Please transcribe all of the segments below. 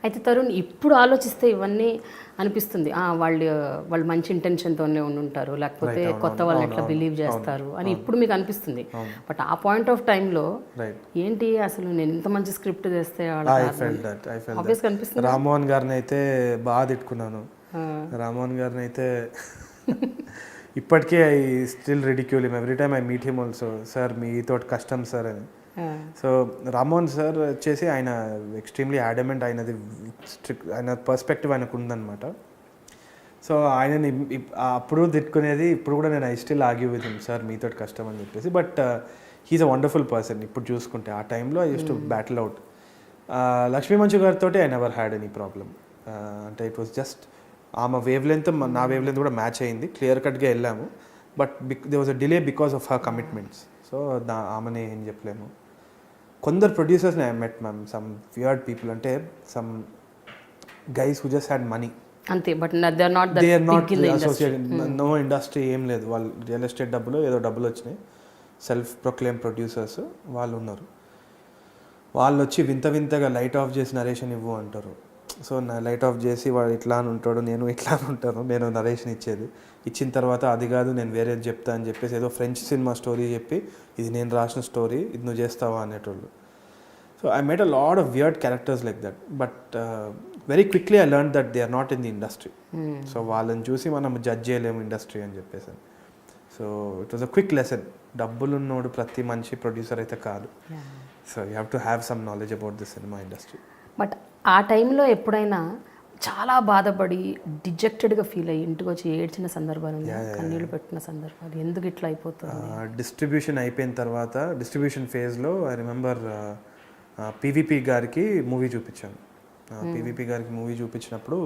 అయితే తరుణ్ ఇప్పుడు ఆలోచిస్తే ఇవన్నీ అనిపిస్తుంది, వాళ్ళు మంచి ఇంటెన్షన్తోనే ఉంటారు, లేకపోతే కొత్త వాళ్ళని ఎట్లా బిలీవ్ చేస్తారు అని ఇప్పుడు మీకు అనిపిస్తుంది. బట్ ఆ పాయింట్ ఆఫ్ టైంలో ఏంటి అసలు నేను ఇంత మంచి స్క్రిప్ట్ చేస్తే ఆబ్వియస్గా అనిపిస్తుంది. రామ్మోహన్ గారిని అయితే బాగా తిట్టుకున్నాను. రామ్మోహన్ గారిని అయితే ఇప్పటికే I still ridicule him every time I meet him also. Sir మీతో కష్టం సార్ అని. సో రామ్మోహన్ సార్ వచ్చేసి ఆయన ఎక్స్ట్రీమ్లీ యాడమెంట్, ఆయన పర్స్పెక్టివ్ ఆయనకు ఉందన్నమాట. సో ఆయనని అప్పుడు తిట్టుకునేది, ఇప్పుడు కూడా నేను I still argue with him, sir మీతో కష్టం అని చెప్పేసి. But he is a wonderful person ఇప్పుడు చూసుకుంటే. ఆ టైంలో I use to battle out. Lakshmi Manchu గారితో I never had any problem. అంటే ఇట్ వాస్ జస్ట్ ఆమె వేవ్ లెంత్ నా వేవ్ లెంత్ కూడా మ్యాచ్ అయింది, క్లియర్ కట్గా వెళ్ళాము. But they was a delay because of her commitments. So ఆమెని ఏం చెప్పలేము. కొందరు ప్రొడ్యూసర్స్ని I met ma'am, some weird people, అంటే some guys who just had money అంతే. But they are not associated, no industry ఏం లేదు. వాళ్ళు రియల్ ఎస్టేట్ ఏదో డబ్బులు వచ్చినాయి, సెల్ఫ్ ప్రొక్లెయిమ్ ప్రొడ్యూసర్స్ వాళ్ళు ఉన్నారు. వాళ్ళు వచ్చి వింతగా లైట్ ఆఫ్ చేసి నరేషన్ ఇవ్వు అంటారు. సో నా లైట్ ఆఫ్ చేసి వాడు ఇట్లా అని ఉంటాడు, నేను ఇట్లా అని ఉంటాను, నేను నరేషన్ ఇచ్చిన తర్వాత అది కాదు నేను వేరేది చెప్తా అని చెప్పేసి ఏదో ఫ్రెంచ్ సినిమా స్టోరీ చెప్పి ఇది నేను రాసిన స్టోరీ, ఇది నువ్వు చేస్తావా అనేటోళ్ళు. So I made a lot of weird characters like that. But very quickly I learn that they are not in the industry. So వాళ్ళని చూసి మనం జడ్జ్ చేయలేము ఇండస్ట్రీ అని చెప్పేసి. So it was a quick lesson. డబ్బులున్నోడు ప్రతి మంచి producer అయితే కాదు. So you have to have some knowledge about the cinema industry. But ఆ టైంలో ఎప్పుడైనా చాలా బాధపడి డిజెక్టెడ్గా ఫీల్ అయ్యి ఇంటికి వచ్చి ఏడ్చిన సందర్భాలు ఉన్నాయి, కన్నీళ్ళు పెట్టిన సందర్భాలు, ఎందుకు ఇట్లా అయిపోతుంది? డిస్ట్రిబ్యూషన్ అయిపోయిన తర్వాత డిస్ట్రిబ్యూషన్ ఫేజ్లో ఐ రిమెంబర్ పీవీపీ గారికి మూవీ చూపించాను. పీవీపీ గారికి మూవీ చూపించినప్పుడు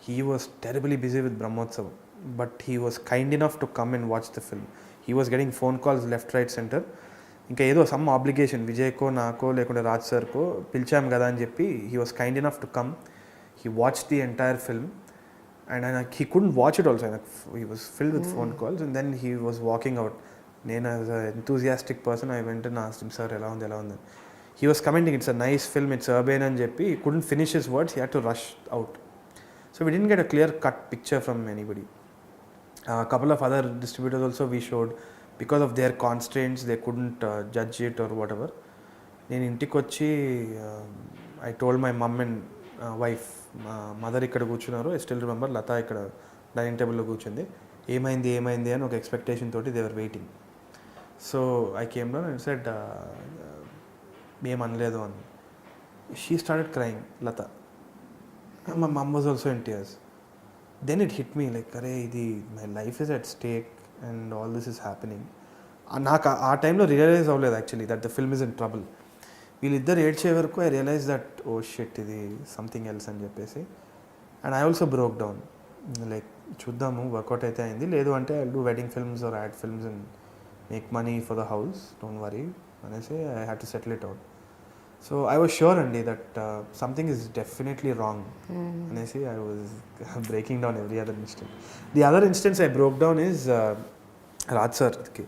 he was terribly busy with Brahmotsavam, but he was kind enough to come and watch the film. He was getting phone calls left right center. ఇంకా ఏదో some obligation విజయ్కో నాకో లేకుంటే రాజ్ సార్కో పిలిచాం కదా అని చెప్పి he was kind enough to come. He watched the entire film and he couldn't watch it also. He was filled with phone calls and then he was walking out. Nenu as an enthusiastic person I went and asked him, sir ela undi. He was commenting it's a nice film, it's urban and jeppi he couldn't finish his words, he had to rush out. So we didn't get a clear cut picture from anybody. A couple of other distributors also we showed, because of their constraints they couldn't judge it or whatever. Nenu intiki vachi I told my mom and wife, మా mother ఇక్కడ కూర్చున్నారు, I still remember, లత ఇక్కడ dining టేబుల్లో కూర్చుంది, ఏమైంది అని ఒక expectation తోటి they were waiting. So I came down and said ఏమనలేదు అని. She started crying, Lata. My mum was also in tears. Then it hit me like, అరే ఇది my life is at stake and all this is happening. నాకు ఆ టైంలో realise అవ్వలేదు actually that the film is in trouble. వీళ్ళిద్దరు ఏడ్చే వరకు I realise that oh shit ఇది సంథింగ్ ఎల్స్ అని చెప్పేసి. And I also broke down, like చూద్దాము వర్కౌట్ అయితే అయింది, లేదు అంటే I do wedding films or ad films and make money for the house, don't worry అనేసి I had to settle it out. So I was sure అండి that something is definitely wrong అనేసి I was breaking down every other instance. The other instance I broke down is Raj సార్కి.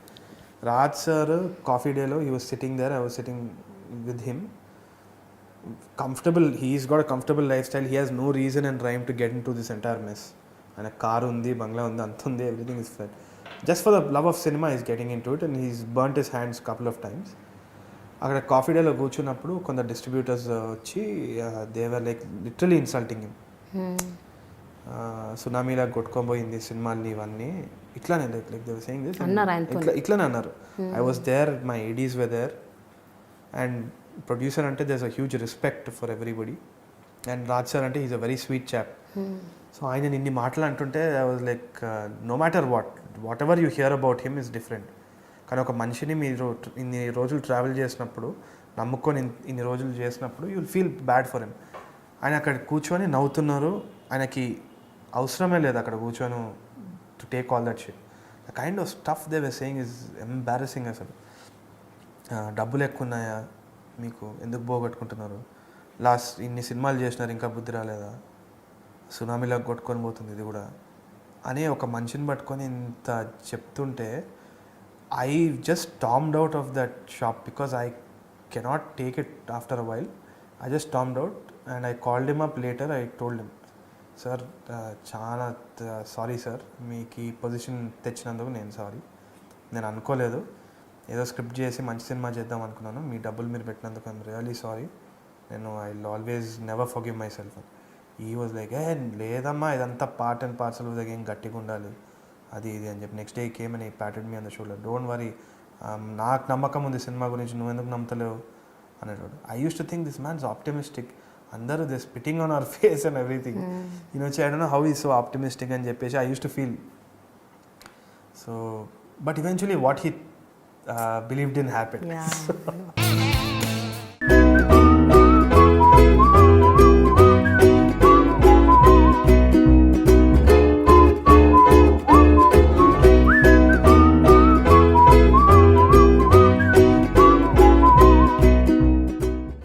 Raj sir coffee డేలో he was sitting there, I was sitting with him, comfortable, he's got a comfortable lifestyle, he has no reason and rhyme to get into this entire mess. And a car undi, bangla undi, antundi, everything is fine. Just for the love of cinema he's getting into it and he's burnt his hands couple of times. అక్కడ coffee డేలో కూర్చున్నప్పుడు కొందరు distributors వచ్చి they were like literally insulting him. సునామీలా కొట్టుకోబోయింది సినిమాల్ని ఇవన్నీ ఇట్లానే like they were saying this ఇట్లానే అన్నారు. I was there, my ADs were there. And producer అంటే there is a huge respect for everybody. And Raj sir అంటే is a very sweet chap. So ఆయన ఇన్ని మాటలు అంటుంటే I was like, no matter whatever you hear about him is different. కానీ ఒక మనిషిని మీరు ఇన్ని రోజులు ట్రావెల్ చేసినప్పుడు, నమ్ముకొని ఇన్ని రోజులు చేసినప్పుడు you will feel bad for him. ఆయన అక్కడ కూర్చొని నవ్వుతున్నారు, ఆయనకి అవసరమే లేదు అక్కడ కూర్చొని to take all that shit. The kind of stuff they were saying is embarrassing. అసలు డబ్బులు ఎక్కువ ఉన్నాయా మీకు, ఎందుకు పోగొట్టుకుంటున్నారు, లాస్ట్ ఇన్ని సినిమాలు చేసినారు ఇంకా బుద్ధి రాలేదా, సునామీలో కొట్టుకొని పోతుంది ఇది కూడా అని ఒక మనిషిని పట్టుకొని ఇంత చెప్తుంటే I just stormed out of that shop because I cannot take it after a while. I just stormed out and I called him up later. I told him, sir చాలా సారీ సార్, మీకు ఈ position తెచ్చినందుకు నేను sorry. నేను అనుకోలేదు, ఏదో script చేసి మంచి cinema చేద్దాం అనుకున్నాను, మీ డబ్బులు మీరు పెట్టినందుకు ఐఎమ్ రియలీ సారీ, నేను I always never forgive myself. He was like, లేదమ్మా ఇదంతా part and parcel of the game, గట్టిగా ఉండాలి అది ఇది అని చెప్పి. నెక్స్ట్ డే కేమ్ అని patted me on the shoulder, don't worry, నాకు నమ్మకం ఉంది సినిమా గురించి, నువ్వు ఎందుకు నమ్మతలేవు అనేవాడు. I use to think this man's optimistic, అందరూ they spitting on our face and everything, వచ్చి I don't know how is so optimistic అని చెప్పేసి I use to feel. So but eventually what he believed in happened.